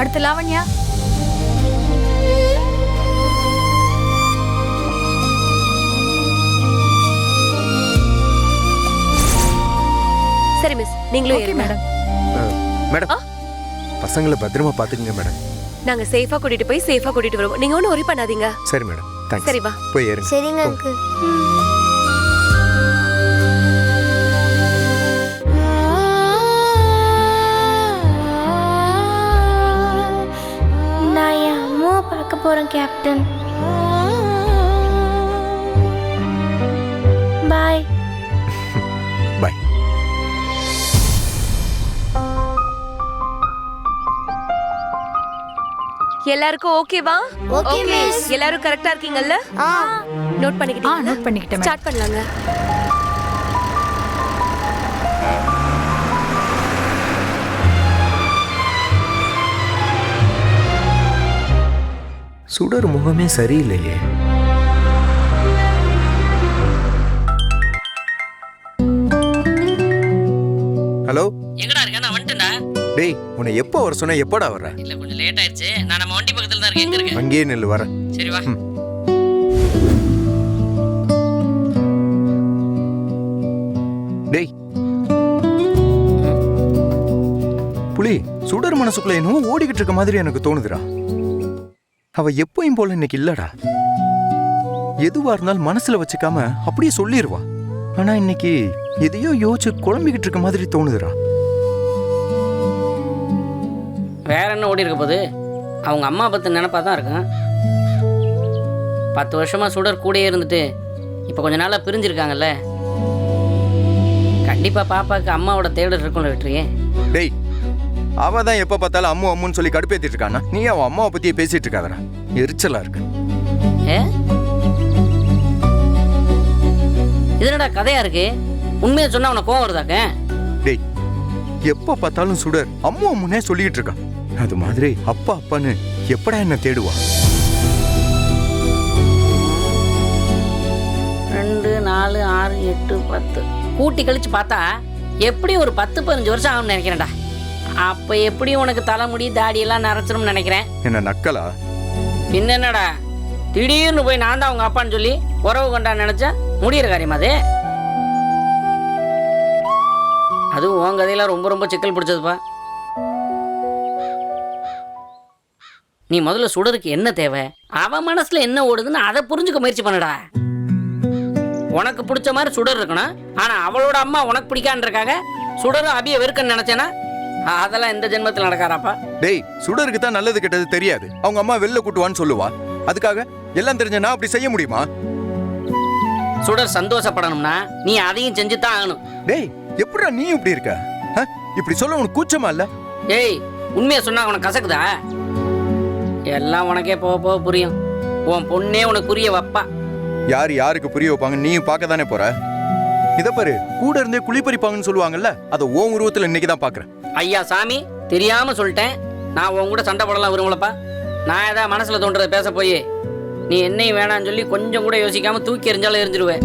அடுத்து லாவண்யா. சரி மிஸ், நீங்களும் ஏறுங்க. மேடம். மேடம் பசங்களை பத்திரமா பாத்துக்கங்க மேடம். நாங்க சேஃபா கூட்டிட்டு போய் சேஃபா கூட்டிட்டு வருவோம். நீங்க ஒன்னும் worry பண்ணாதீங்க. சரி மேடம், தேங்க்ஸ். சரி வா. போய் ஏறுங்க. சரிங்க அங்கிள். நான் என் அம்மாவை பார்க்க போறேன் கேப்டன். பாய். பாய். எல்லாருக்கும் ஓகேவா? Okay, miss. எல்லாரும் கரெக்ட்டா இருக்கீங்கல்ல? நோட் பண்ணிக்கிட்டீங்க? நோட் பண்ணிக்கிட்டேன் மேடம். ஸ்டார்ட் பண்ணலாங்க. சுடர் முகமே சரியில்லையே. ஹலோ, எங்கடா இருக்க? நான் வந்துட்டேன்டா. டேய் உன்னை எப்போ வர சொன்ன? எப்போடா வர்ற? இல்ல கொஞ்சம் லேட் ஆயிடுச்சு. நான் நம்ம வண்டி பக்கத்துல தான் இருக்கேன். எங்க இருக்க? அங்கேயே நில்லு, வரேன். சரி வா. டேய் புலி, சுடர் மனசுக்குள்ள என்னவோ ஓடிக்கிட்டு இருக்க மாதிரி எனக்கு தோணுதுடா. அவ எப்பவும் போல இன்னைக்கு இல்லடா. எதுவா இருந்தாலும் மனசுல வச்சுக்காம அப்படியே சொல்லிடுவா. ஆனா இன்னைக்கு எதையோ யோசிச்சு குழம்பிக்கிட்டு இருக்க மாதிரி தோணுதுடா. வேற என்ன ஓடி இருக்க போகுது? அவங்க அம்மா பத்தி நினைப்பா தான் இருக்கும். 10 வருஷமா சுடர் கூடயே இருந்துட்டு இப்போ கொஞ்ச நாளா பிரிஞ்சிருக்காங்கல்ல. கண்டிப்பா பாப்பாக்கு அம்மாவோட தேடல் இருக்கும்ல வெற்றியே. டேய், அவ தான் எப்ப பார்த்தாலும் அம்மு அம்முன்னு சொல்லி கடுப்பேத்திட்டு இருக்கானா? நீ அவன் அம்மாவை பத்தியே பேசிட்டு இருக்காதடா. எரிச்சலா இருக்கு. ஏ இது என்னடா கதையா இருக்கு? உண்மையை சொன்னா உனக்கு கோவம் வருதாக்க? டேய், எப்ப பார்த்தாலும் சுடர் அம்மு அம்முன்னே சொல்லிட்டு இருக்கான். அது மாதிரி அப்பா அப்பான்னு எப்படா என்ன தேடுவா? 2, 4, 6, 8, 10 கூட்டி கழிச்சு பார்த்தா எப்படி ஒரு 10-15 வருஷம் ஆகும்னு நினைக்கிறேன்டா. அப்ப எப்படி உனக்கு தலைமுடி தாடியெல்லாம் நரைச்சிரும்னு நினைக்கிறேன். என்ன நக்கலா? என்னடா திடீர்னு போய் நான் தான் அவங்க அப்பான்னு சொல்லி உறவு கொண்டான்னு நினைச்சா முடியிற காரியமா அது? அதுவும் உன் கதையில ரொம்ப ரொம்ப சிக்கல் பிடிச்சதுப்பா. நீ முதல்ல சுடருக்கு என்ன தேவை, அவ மனசுல என்ன ஓடுதுன்னு அதை புரிஞ்சுக்க முயற்சி பண்ணடா. உனக்கு பிடிச்ச மாதிரி சுடர் இருக்கணும். ஆனா அவளோட அம்மா உனக்கு பிடிக்கான்றக்காக சுடரும் அபிய வெறுக்கன்னு நினைச்சேனா அதெல்லாம் இந்த ஜென்மத்தில் நடக்காராப்பா. டேய், சுடருக்கு தான் நல்லது கெட்டது தெரியாது. அவங்க அம்மா வெளில கூட்டுவான்னு சொல்லுவா. அதுக்காக எல்லாம் தெரிஞ்ச நான் அப்படி செய்ய முடியுமா? சுடர் சந்தோஷப்படணும்னா நீ அதையும் செஞ்சு தான் ஆகணும். டேய், எப்படிடா நீ இப்படி இருக்க? இப்படி சொல்ல உனக்கு கூச்சமா இல்ல? ஏய், உண்மையை சொன்னா உனக்கு கசக்குதா? எல்லாம் உனக்கே போக போக புரியும். உன் பொண்ணே உனக்கு புரிய வைப்பா. யார் யாருக்கு புரிய வைப்பாங்க நீயும் பார்க்க தானே போற. இத பாரு, கூட இருந்தே குளிப்பறிப்பாங்கன்னு சொல்லுவாங்கல்ல, அதை ஓன் உருவத்துல இன்னைக்கு தான் பாக்குறேன். ஐயா சாமி, தெரியாம சொல்லிட்டேன். நான் உன் கூட சண்டை போடலாம் விரும்பலப்பா. நான் ஏதாவது மனசுல தோன்றதை பேச போய் நீ என்னையும் வேணான்னு சொல்லி கொஞ்சம் கூட யோசிக்காம தூக்கி எறிஞ்சாலும் எரிஞ்சிருவேன்.